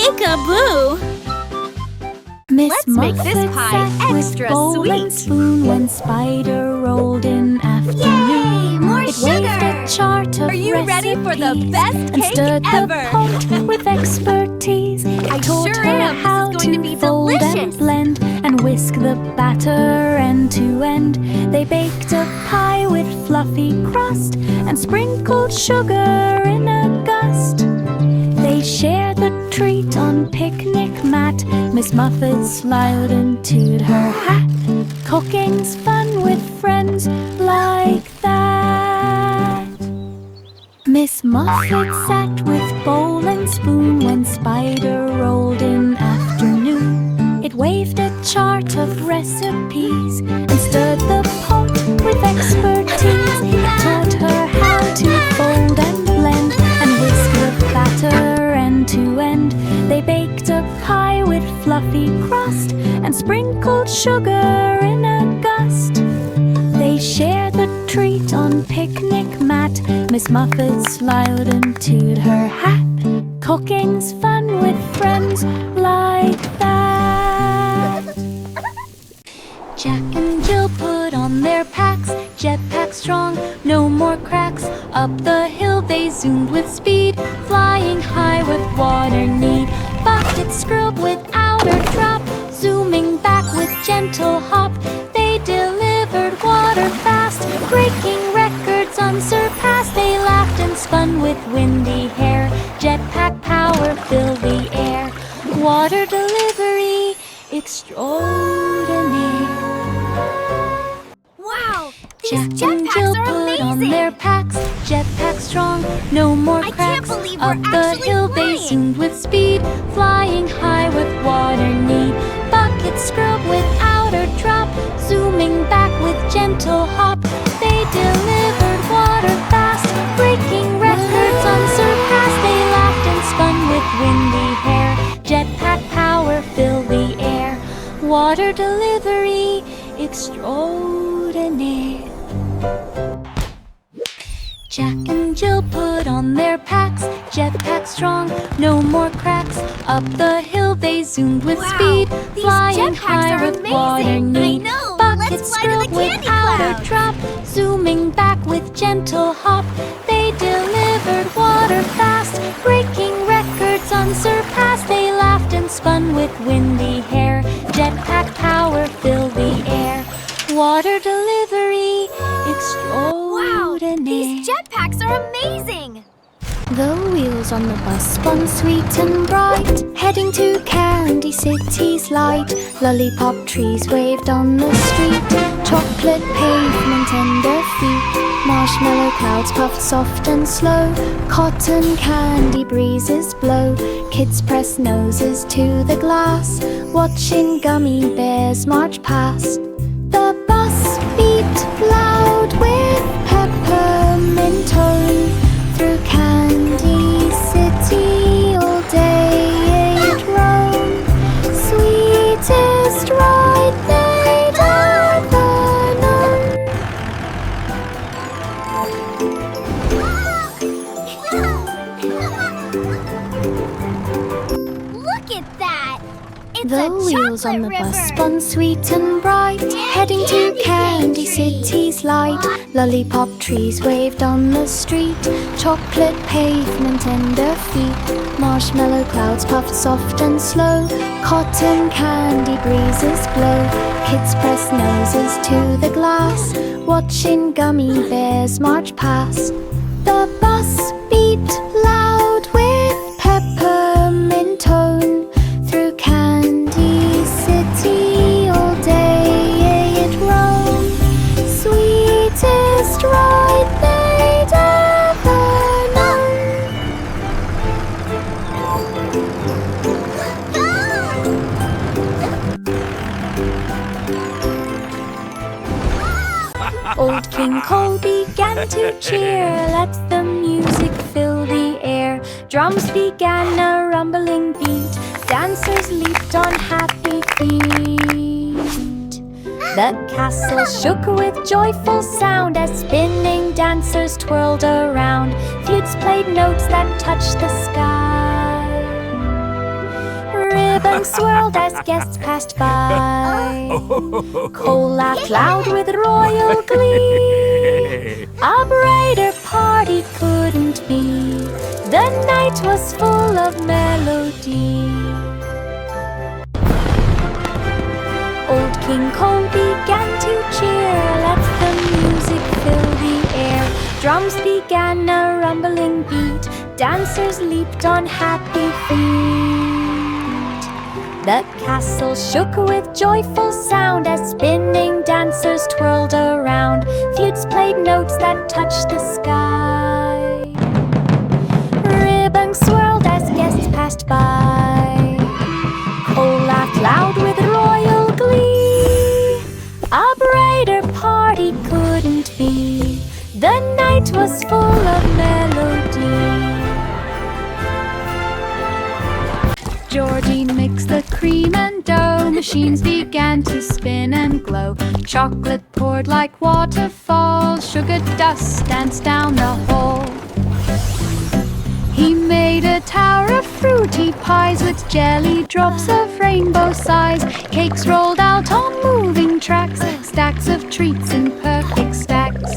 Peek-a-boo! Let's make this pie extra bowl and sweet. spoon when Spider rolled in afternoon. Yay! More It waved sugar! a chart of Are you ready for the recipes best and cake stirred ever? the pot with expertise. I It taught sure her am. This how is going to to be fold delicious. and blend and whisk the batter end to end. They baked a pie with fluffy crust and sprinkled sugar in a gust. They shared the treat on picnic mat. Miss Muffet smiled into her hat. Cooking's fun with friends like that. Miss Muffet sat with bowl and spoon when Spider rolled in afternoon. It waved a chart of recipes and stirred the pot with expertise. It taught her how to fold and blend and whisk the batter end to end. They baked a pie with fluffy crust and sprinkled sugar in a gust. They shared the treat on picnic mat. Miss Muffet smiled into her hat. Cooking's fun with friends like that. Jack and Jill put on their packs, jetpack strong, no more cracks. Up the hill they zoomed with speed, flying high with water need. Bucket scrub without a drop, zooming back with gentle hop. They delivered water fast, breaking records unsurpassed. They laughed and spun with windy hair, jetpack power filled the air. Water delivery extraordinaire. Wow! These Jack and Jill jetpacks are put on amazing! their packs, jetpack strong, no more I can't cracks. believe we're Up the actually hill they flying. zoomed with speed, flying high with water need. Bucket scrub without a drop, zooming back with gentle hop. They delivered water fast, breaking records unsurpassed. They laughed and spun with windy hair, jetpack power filled the air. Water delivery extraordinaire. Jack and Jill put on their packs, jetpack strong, no more cracks. Up the hill they zoomed with Wow, speed, these flying jetpacks high are with amazing. water need. I know. Bucket Let's fly to the scrub candy without a clouds. drop, zooming back with gentle hop. They delivered water fast, breaking records unsurpassed. They laughed and spun with windy hair, jetpack power filled the air. Water delivery Wow! extraordinaire. These jetpacks are amazing! The wheels on the bus spun sweet and bright, heading to Candy City's light. Lollipop trees waved on the street, chocolate pavement under feet. Marshmallow clouds puffed soft and slow, cotton candy breezes blow. Kids press noses to the glass, watching gummy bears march past. The bus beat loud with peppermint tone. Through Candy City all day it roamed. Sweetest ride they'd ever known. Look at that! It's The a wheels on the chocolate bus river. spun sweet and bright, heading to Candy City's light. Lollipop trees waved on the street, chocolate pavement under feet. Marshmallow clouds puffed soft and slow, cotton candy breezes blow. Kids press noses to the glass, watching gummy bears march past. The bus beat loud with peppermint tone. Through Candy City all day it roamed. Sweetest ride they'd ever known. Old King Cole began to cheer, let the music fill the air. Drums began a rumbling beat, dancers leaped on happy feet. The castle shook with joyful sound as spinning dancers twirled around. Flutes played notes that touched the sky. Ribbons swirled as guests passed by. Cole laughed loud with royal glee. A brighter party couldn't be. The night was full of melody. Old King Cole began to cheer. Let the music fill the air. Drums began a rumbling beat. Dancers leaped on happy feet. The castle shook with joyful sound as spinning dancers twirled around. Flutes played notes that touched the sky. Ribbons swirled as guests passed by. Cole laughed loud with royal glee. A brighter party couldn't be. The night was full of melody. Georgie mixed the cream and dough. Machines began to spin and glow. Chocolate poured like waterfalls. Sugar dust danced down the hall. He made a tower of fruity pies with jelly drops of rainbow size. Cakes rolled out on moving tracks. Stacks of treats in perfect stacks.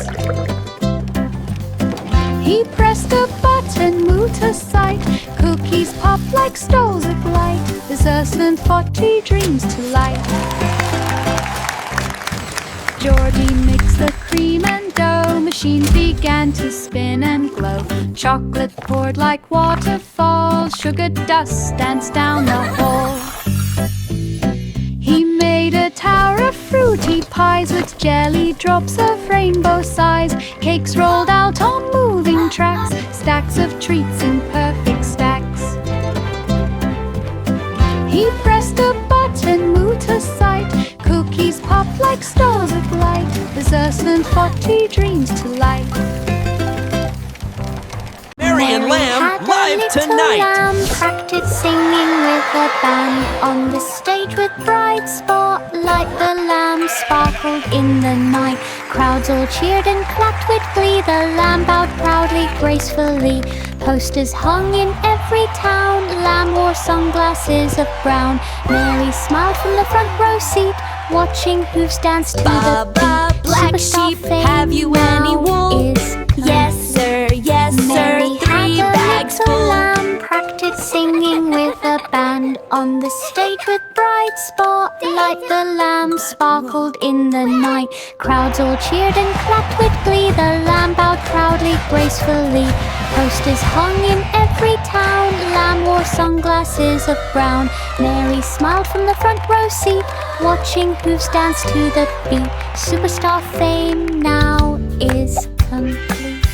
He pressed a button, moved to sight. Cookies popped like stoles of light. Desserts and 40 dreams to light. Georgie mixed the cream and dough. Machines began to spin and glow. Chocolate poured like waterfalls. Sugar dust danced down the hall. He made a tower of fruity pies with jelly drops of rainbow size. Cakes rolled out on moving tracks. Stacks of treats in perfect stacks. He pressed a button, moved to sight. Cookies popped like stars of light. Desserts and 40 dreams to light. Mary and Lamb live tonight! Lamb practiced singing with a band. On the stage with bright spotlight, the lamb sparkled in the night. Crowds all cheered and clapped with glee. The lamb bowed proudly, gracefully. Posters hung in every town. Lamb wore sunglasses of brown. Mary smiled from the front row seat, watching hooves dance to the beat. Black Superstar sheep, fame have you any now wool? is Yes, sir, yes, sir. Mary 3 had a bags little full. lamb practiced singing with a band. On the stage with bright spotlight, the lamb sparkled in the night. Crowds all cheered and clapped with glee. The lamb bowed proudly, gracefully. Posters hung in every town. Lamb wore sunglasses of brown. Mary smiled from the front row seat, watching hooves dance to the beat. Superstar fame now is complete.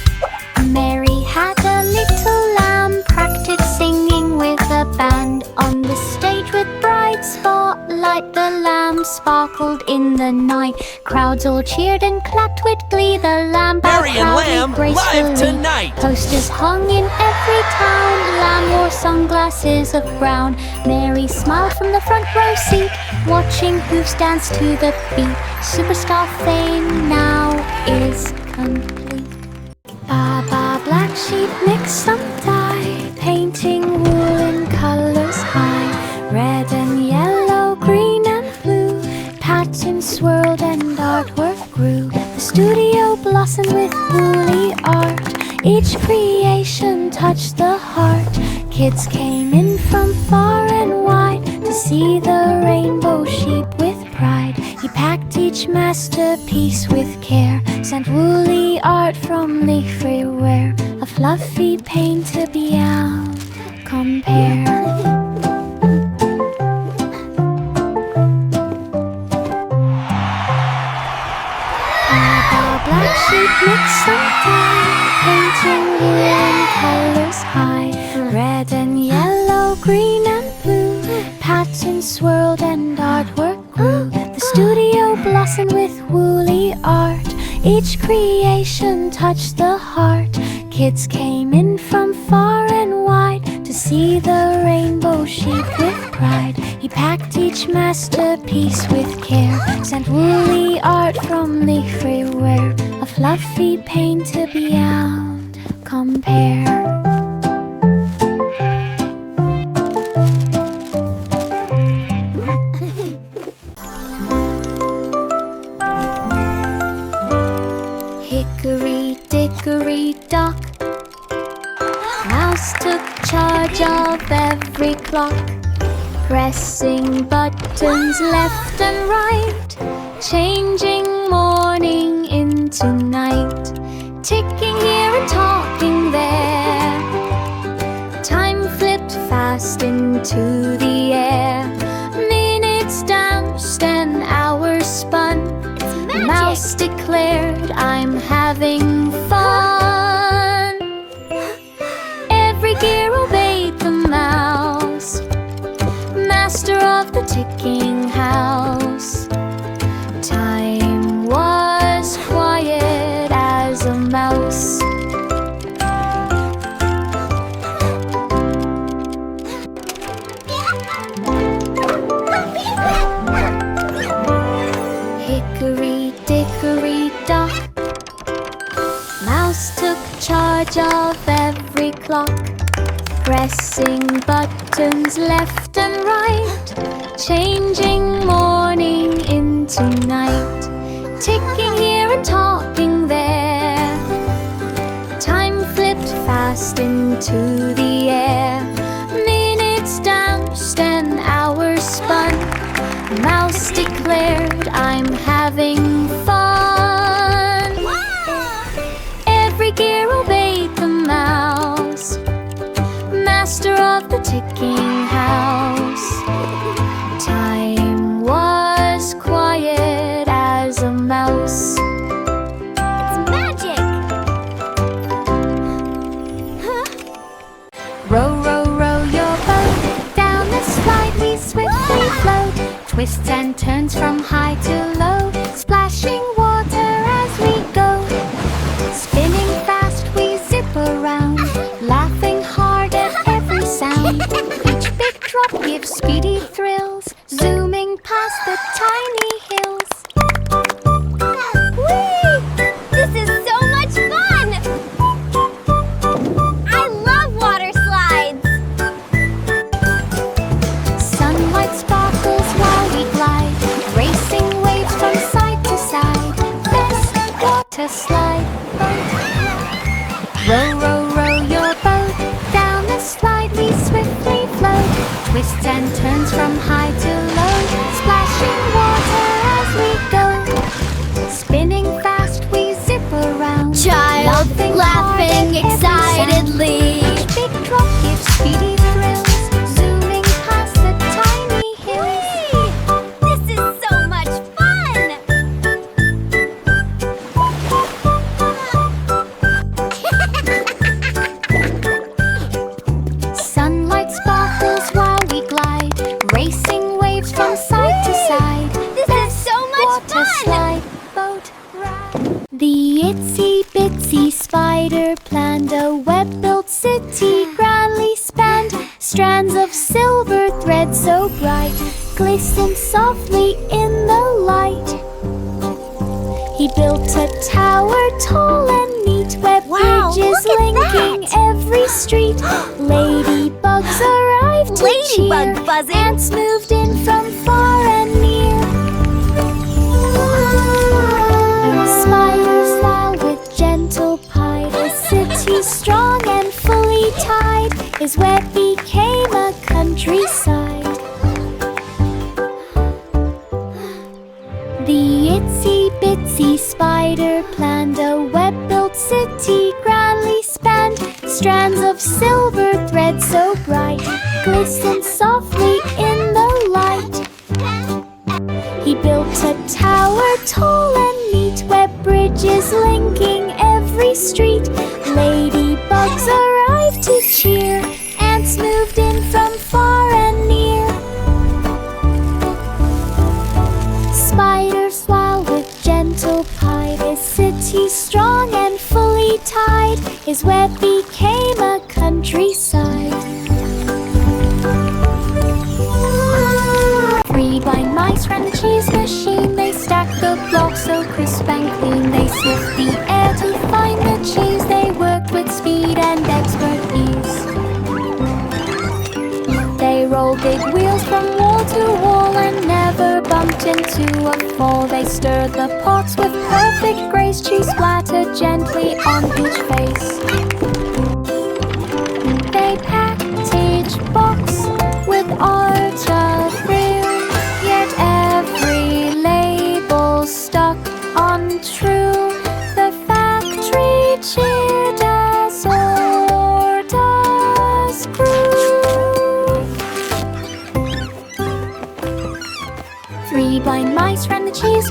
Mary had a little lamb practiced singing with a band. On the stage with bright spotlight, the lamb sparkled in the night. Crowds all cheered and clapped with glee. The lamb bowed Mary and proudly, Lamb gracefully. live tonight! Posters hung in every town. Lamb wore sunglasses of brown. Mary smiled from the front row seat, watching hooves dance to the beat. Superstar fame now is complete. Baba black sheep mixed some dye, painting wool in colors high. Red and yellow, green and blue, patterns swirled and artwork grew. The studio blossomed with woolly art. Each creation touched the heart. Kids came in from far and wide to see the rainbow sheep with pride. He packed each masterpiece with care, sent woolly art from leafy wear. A fluffy paint to beyond compare. Black sheep mixed some dye, painting wool in colors high. Red and yellow, green and blue, patterns swirled and artwork grew. The studio blossomed with woolly art. Each creation touched the heart. Kids came in from far and wide to see the rainbow sheep with pride. He packed each masterpiece with care, sent woolly art from leafy wear. A fluffy paint to beyond compare. Mouse took charge of every clock, pressing buttons left and right, changing morning into night, ticking here and talking there. Time flipped fast into the air. Minutes danced and hours spun. Mouse declared, "I'm having fun." Every gear obeyed the mouse, master of the ticking house. Time was quiet as a mouse. Hickory dickory dock, Mouse took charge of every clock, pressing buttons left and right, changing morning into night, ticking here and talking there. Time flipped fast into the air. Minutes danced and hours spun. Mouse declared, "I'm having fun." Every gear obeyed the mouse, master of the ticking house. Time was quiet as a mouse. It's magic! Row, row, row your boat, down the slide we swiftly float. Twists and turns from high to low, splashing water as we go. Spinning fast we zip around, laughing hard at every sound. Each big drop gives speedy thrills, zooming past the tiny hills. Whee! This is so much fun! I love water slides! Sunlight sparkles while we glide, racing waves from side to side. Best water slide boat. Row, row, row your boat, down the slide we swiftly float. Twists and turns from high to low, splashing water as we go. Spinning fast we zip around, Child laughing excitedly. Each big drop gives speedy thrills, zooming past the tiny hills. Whee! This is so much fun! Sunlight sparkles while we glide, racing waves from side to side. This is so much Water fun! slide boat ride. The itsy bitsy spider planned a web-built city, grandly spanned. Strands of silver thread so bright glistened softly in the light. He built a tower tall and neat, where Wow, bridges look at linking that! every street. Ladybugs arrived to Ladybug cheer. buzzing. Ants moved in from far and near. Spiders smile with gentle pride. A city strong and fully tied is where became a countryside. The itsy bitsy spider planned a web-built city, grandly spanned. Strands of silver thread so bright glistened softly in the light. He built a tower tall and neat, where bridges linking every street. Ladybugs arrived to cheer. Ants moved in from far and near. Spiders smile with gentle pride. A city strong and fully tied is where became a countryside. 3 blind mice ran the cheese machine. They stacked the blocks so crisp and clean. They sniffed the air to find the cheese. They worked with speed and expert ease. They rolled big wheels from wall to wall and never bumped into a fall. They stirred the pots with perfect grace. Cheese splattered gently on each face.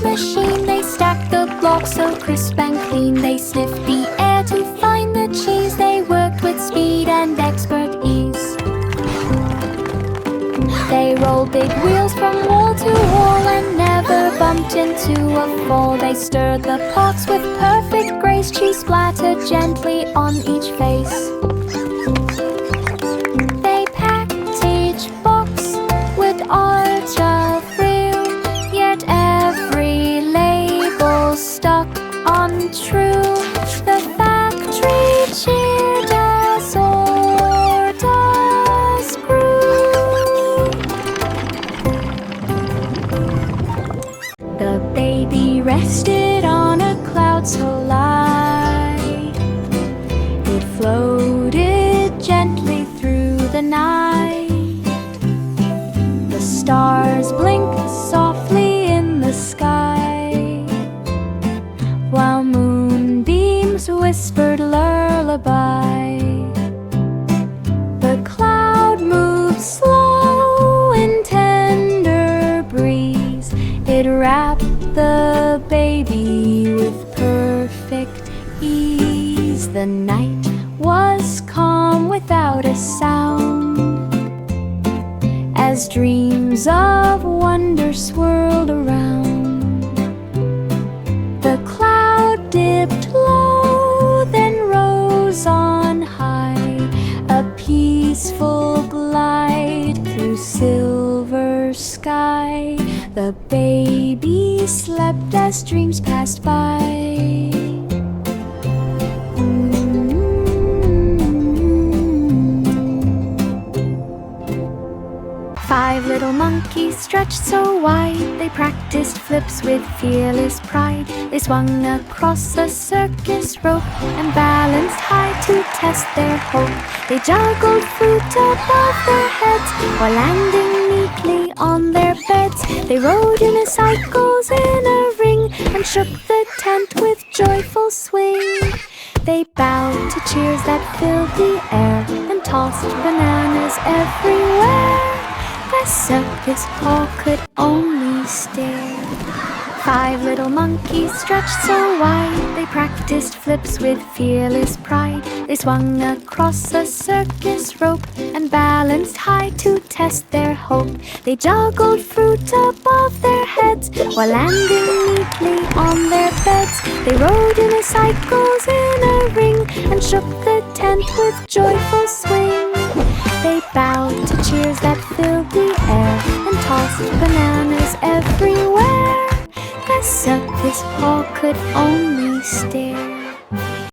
machine. They stack the blocks so crisp and clean. They sniff the air to find the cheese. They worked with speed and expert ease. They rolled big wheels from wall to wall and never bumped into a fall. They stirred the pots with perfect grace. Cheese splattered gently on each face. They packed each box with art of real, yet every label stuck untrue. The factory cheered as orders grew. The baby rested on a cloud so light. It floated gently through the night. The stars blinked softly in the sky, while moonbeams whispered lullaby. The cloud moved slow in tender breeze. It wrapped the baby with perfect ease. The night was calm without a sound, as dreams of wonder swirled around. The cloud dipped low, then rose on high, a peaceful glide through silver sky. The baby slept as dreams passed by. 5 little monkeys stretched so wide. They practiced flips with fearless pride. They swung across a circus rope and balanced high to test their hope. They juggled fruit above their heads while landing neatly on their beds. They rode unicycles in a ring and shook the tent with joyful swing. They bowed to cheers that filled the air and tossed bananas everywhere. The circus hall could only stare. 5 little monkeys stretched so wide. They practiced flips with fearless pride. They swung across a circus rope and balanced high to test their hope. They juggled fruit above their heads while landing neatly on their beds. They rode unicycles in a ring and shook the tent with joyful swing. They bowed to cheers that filled the air and tossed bananas everywhere. The circus hall could only stare.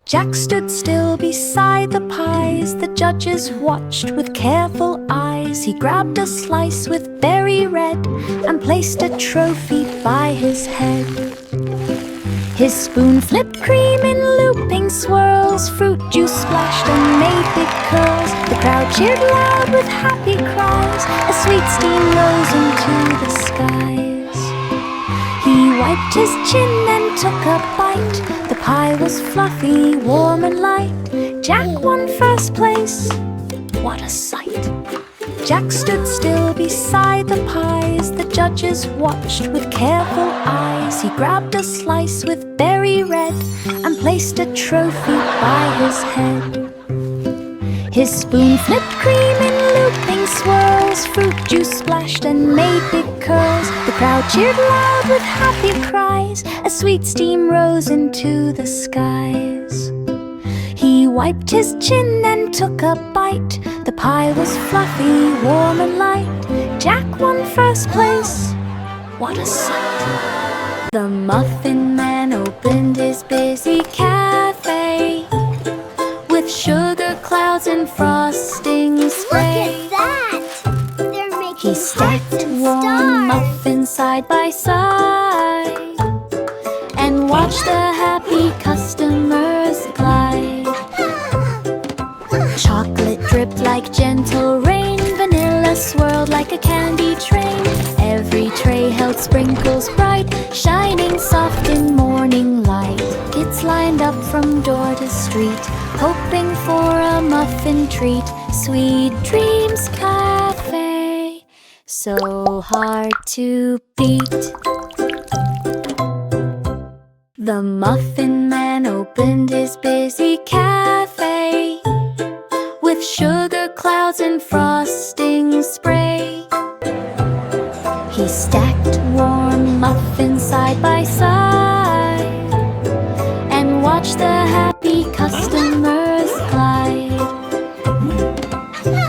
Jack stood still beside the pies. The judges watched with careful eyes. He grabbed a slice with berry red and placed a trophy by his head. His spoon flipped cream in looping swirls. Fruit juice splashed and made big curls. The crowd cheered loud with happy cries. A sweet steam rose into the skies. He wiped his chin and took a bite. The pie was fluffy, warm and light. Jack won first place. What a sight! Jack stood still beside the pies. The judges watched with careful eyes. He grabbed a slice with berry red and placed a trophy by his head. His spoon flipped cream in looping swirls. Fruit juice splashed and made big curls. The crowd cheered loud with happy cries. A sweet steam rose into the skies. He wiped his chin and took a bite. The pie was fluffy, warm and light. Jack won first place. What a sight! The Muffin Man opened his busy cafe with sugar clouds and frosting spray. Look at that! They're making He stacked hearts and warm stars. muffins side by side and watched the happy customers glide. Chocolate dripped like gentle rain. Vanilla swirled like a candy train. Every tray held sprinkles bright, shining soft in morning light. Kids lined up from door to street, hoping for a muffin treat. Sweet Dreams Cafe, so hard to beat. The Muffin Man opened his busy cafe with sugar clouds and frosting spray. He stacked warm muffins side by side and watched the happy customers glide.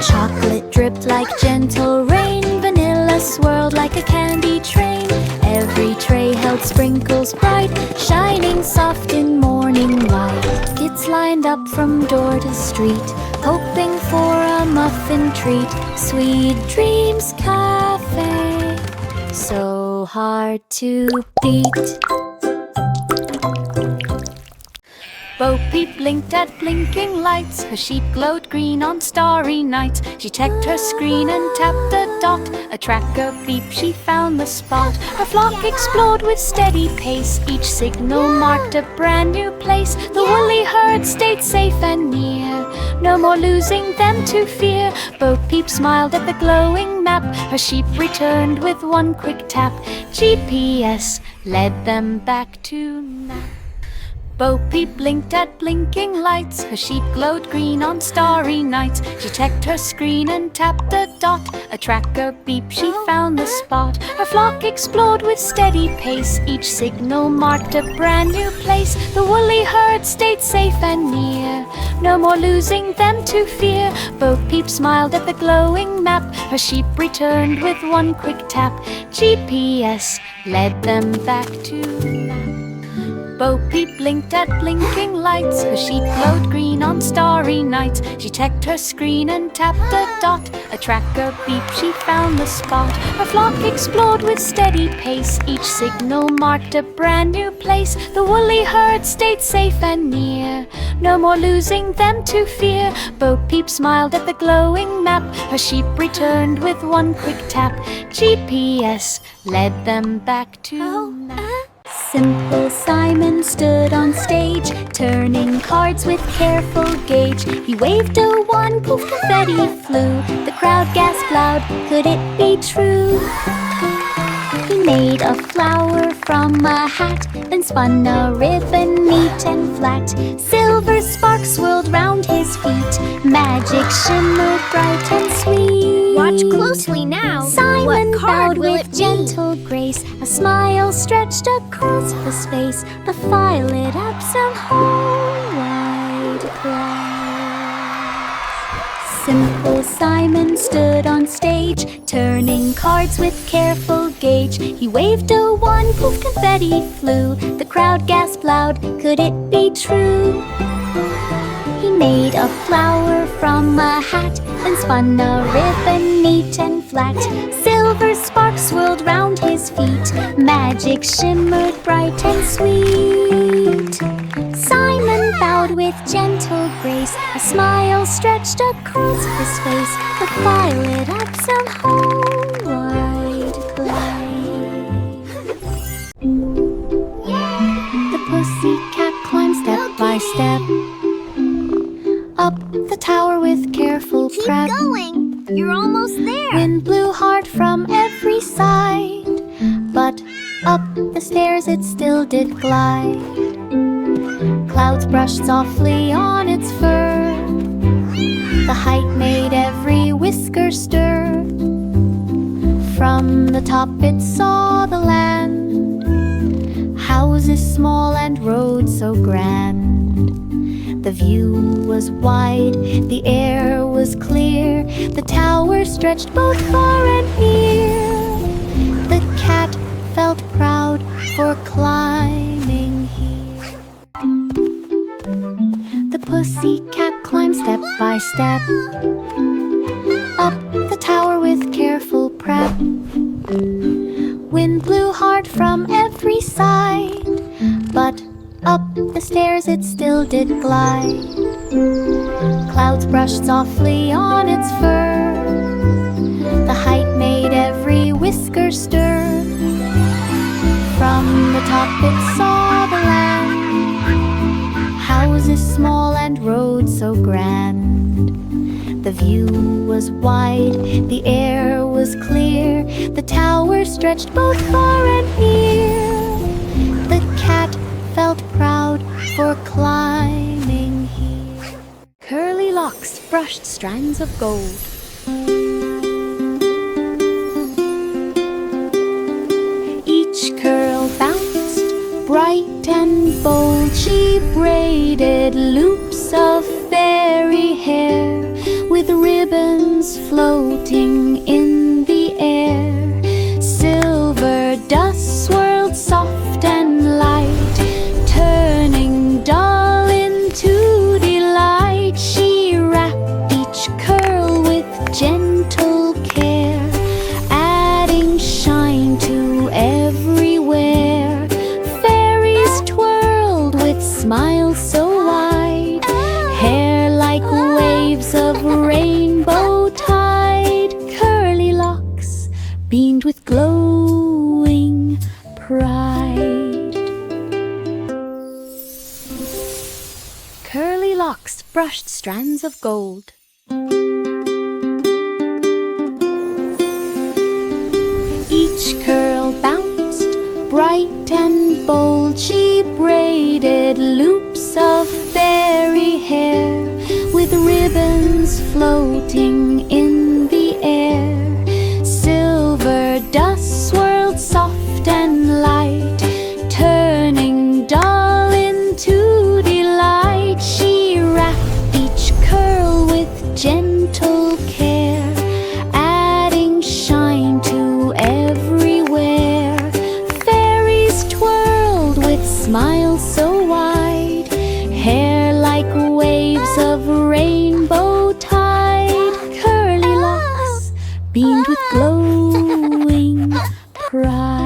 Chocolate dripped like gentle rain, vanilla swirled like a candy train. Every tray held sprinkles bright, shining soft in morning light. Kids lined up from door to street, hoping for a muffin treat. Sweet Dreams Cafe, so hard to beat. Bo Peep blinked at blinking lights. Her sheep glowed green on starry nights. She checked her screen and tapped a dot. A tracker beep, she found the spot. Her flock explored with steady pace. Each signal marked a brand new place. The woolly herd stayed safe and near, no more losing them to fear. Bo Peep smiled at the glowing map. Her sheep returned with one quick tap. GPS led them back to nap. Bo Peep blinked at blinking lights. Her sheep glowed green on starry nights. She checked her screen and tapped a dot. A tracker beep, she found the spot. Her flock explored with steady pace. Each signal marked a brand new place. The woolly herd stayed safe and near, no more losing them to fear. Bo Peep smiled at the glowing map. Her sheep returned with one quick tap. GPS led them back to nap. Bo Peep blinked at blinking lights. Her sheep glowed green on starry nights. She checked her screen and tapped a dot. A tracker beep, she found the spot. Her flock explored with steady pace. Each signal marked a brand new place. The woolly herd stayed safe and near, no more losing them to fear. Bo Peep smiled at the glowing map. Her sheep returned with one quick tap. GPS led them back to nap. Simple Simon stood on stage, turning cards with careful gauge. He waved a wand, poof, confetti flew. The crowd gasped loud, could it be true? He made a flower from a hat, then spun a ribbon neat and flat. Silver sparks swirled round his feet, magic shimmered bright and sweet. Watch closely now. Simon What card bowed will with it be? gentle grace. A smile stretched across his face. The fire lit up some whole wide glass. Simple Simon stood on stage, turning cards with careful gauge. He waved a wand, poof, confetti flew. The crowd gasped loud, could it be true? He made a flower from a hat, then spun a ribbon neat and flat. Silver sparks swirled round his feet, magic shimmered bright and sweet. Simon bowed with gentle grace. A smile stretched across his face. The fire lit up some whole wide place. The pussycat climbed step by step up the tower with careful Keep prep. going. You're almost there. Wind blew hard from every side, but up the stairs it still did glide. Clouds brushed softly on its fur. The height made every whisker stir. From the top it saw the land, houses small and roads so grand. The view was wide, the air was clear. The tower stretched both far and near. The cat felt proud for climbing here. The pussycat climbed step by step up the tower with careful prep. Wind blew hard from every side, but up the stairs it still did glide. Clouds brushed softly on its fur. The height made every whisker stir. From the top it saw the land, houses small and roads so grand. The view was wide, the air was clear. The tower stretched both far and near. The cat felt proud for climbing here. Curly locks brushed strands of gold. Each curl bounced bright and bold. She braided loops of fairy hair with ribbons floating in the air. Silver dust swirled soft and light, turning dull into delight. She wrapped each curl with gentle care, adding shine to everywhere. Fairies twirled with smiles so wide, hair like waves of rainbow tide. Curly locks beamed with glowing pride. Curly locks brushed strands of gold. Each curl bounced bright and bold. She braided loops of fairy hair with ribbons floating in the air. Silver dust swirled soft and light, turning dull into delight. She wrapped each curl with gentle care, adding shine to everywhere. Fairies twirled with smiles so wide, hair like waves of rainbow tide. Curly locks beamed with glowing pride.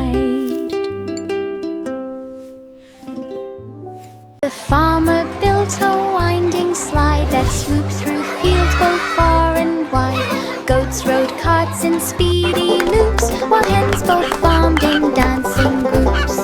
The farmer built a winding slide that swooped through fields both far and wide. Goats rode carts in speedy loops, while hens both farmed in dancing groups.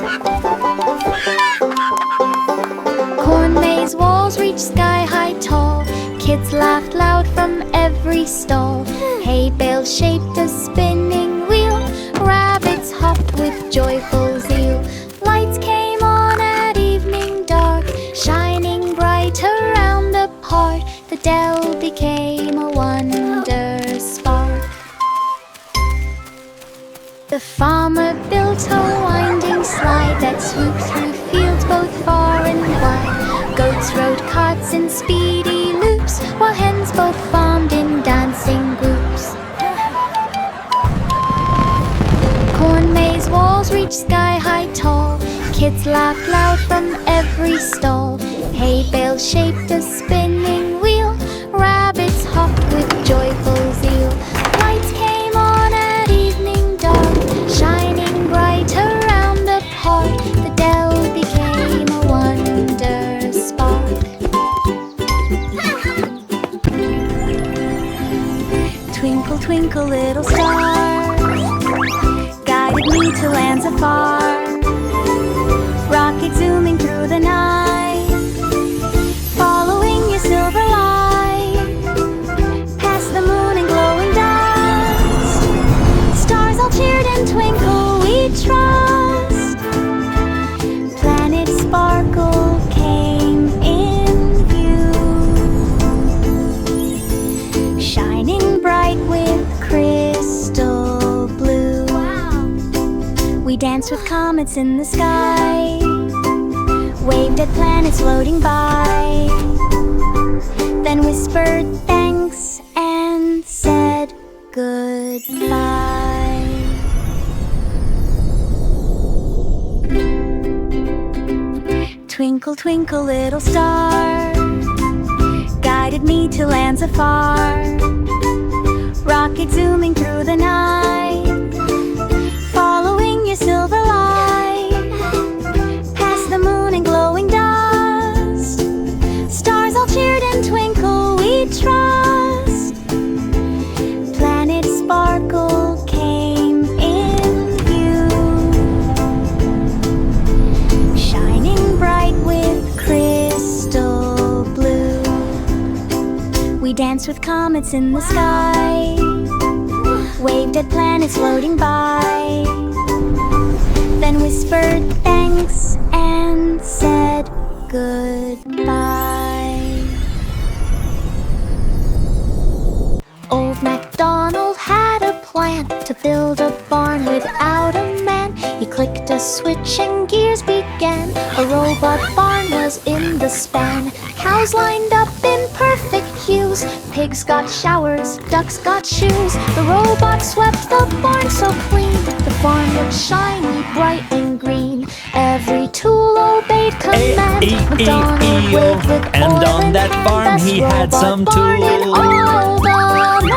Corn maze walls reached sky-high tall. Kids laughed loud from every stall. Hay bales shaped a spinning wheel. Rabbits hopped with joyful zeal. Lights came on at evening dark, shining bright around the park. The dell became a wonder spark. The farmer built a winding slide that swooped through fields both far and wide. Goats rode carts in speedy loops, while hens both farmed in dancing groups. Corn maze walls reached sky-high tall. Kids laughed loud from every stall. Hay bales shaped a spinning wheel. Rabbits hopped with joyful zeal. Lights came on at evening dark, shining bright around the park. The dell became a wonder spark. Twinkle, twinkle, little star, guided me to lands afar. Rocket zooming through the night, following your silver light, past the moon and glowing dust. Stars all cheered and twinkle, we trust. Planet sparkle came in view, shining bright with crystal blue. Wow. We danced with comets in the sky, waved at planets floating by, then whispered thanks and said goodbye. Twinkle, twinkle, little star, guided me to lands afar. Rocket zooming through the night, following your silver light, past the moon and glowing dust. Stars all cheered and twinkle, we trust. Planet sparkle came in view, shining bright with crystal blue. We danced with comets in the sky, waved at planets floating by, then whispered thanks and said goodbye. Old MacDonald had a plan to build a barn without a man. He clicked a switch and gears began. A robot barn was in the span. Cows lined up in perfect hues. Pigs got showers, ducks got shoes. The robot swept the barn so clean. The farm looked shiny, bright and green. Every tool obeyed command. MacDonald waved with And oil on in that hand. farm Best he had robot some barn in tools. all the land.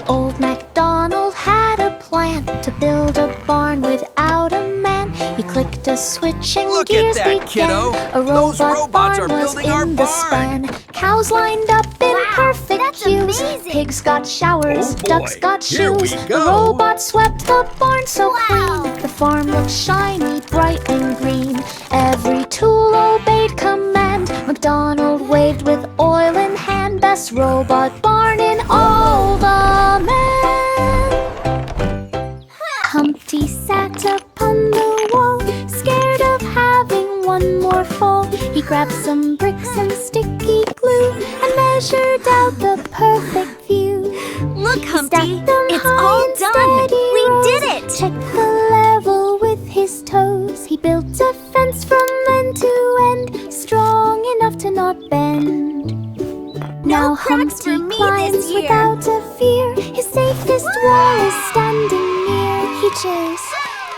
Old MacDonald had a plan to build a barn without a man. He clicked a switch and Look at gears that, began. kiddo. A Those robot robots barn are was building our in the barn. span. Cows lined up in Wow, perfect that's hues. amazing. Pigs got showers, Oh, boy. ducks got Here we shoes. go. The robot swept the barn so Wow. clean. The farm looked shiny, bright and green. Every tool obeyed command. MacDonald waved with oil in hand. Best robot barn in all the land. Humpty sat upon the wall, scared of having one more fall. He grabbed some bricks and sticky glue and measured out the perfect view. Look, Humpty, Stacked them it's high all in done. steady We rows. did it. Checked the level with his toes. He built a fence from end to end, strong enough to not bend. Now cracks for Humpty me climbs this year. without a fear. His safest wall is standing near. He cheers,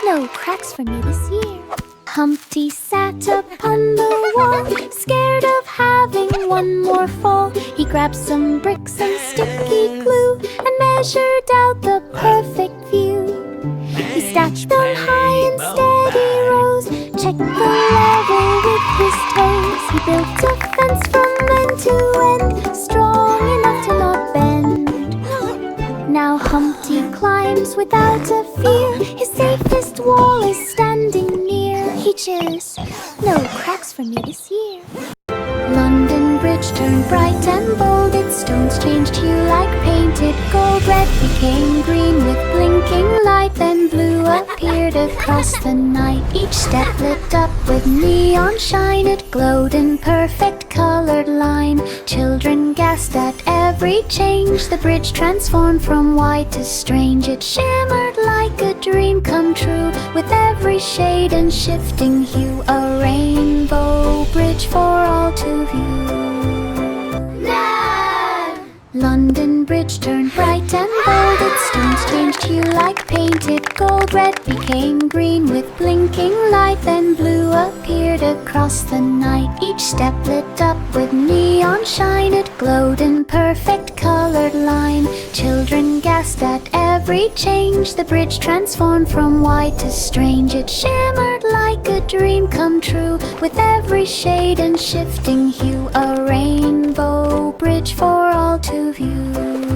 no cracks for me this year. Humpty sat upon the wall, scared of having one more fall. He grabbed some bricks and sticky glue and measured out the perfect view. He stacked them high in steady rows, checked the level with his toes. He built a fence from end to end, strong enough to not bend. Now Humpty climbs without a fear. His safest wall is standing near. He cheers, no cracks for me this year. London Bridge turned bright and bold. Its stones changed hue like painted gold. Red became green with blinking light. Then blue appeared across the night. Each step lit up with neon shine. It glowed in perfect colored line. Children gasped at every change. The bridge transformed from white to strange. It shimmered like a dream come true, with every shade and shifting hue. A rainbow bridge for all to view. London Bridge turned bright and bold. Its stones changed hue like painted gold. Red became green with blinking light. Then blue appeared across the night. Each step lit up with neon shine. It glowed in perfect colored line. Children gasped at every change. The bridge transformed from white to strange. It shimmered like a dream come true, with every shade and shifting hue. A rainbow bridge for all to view.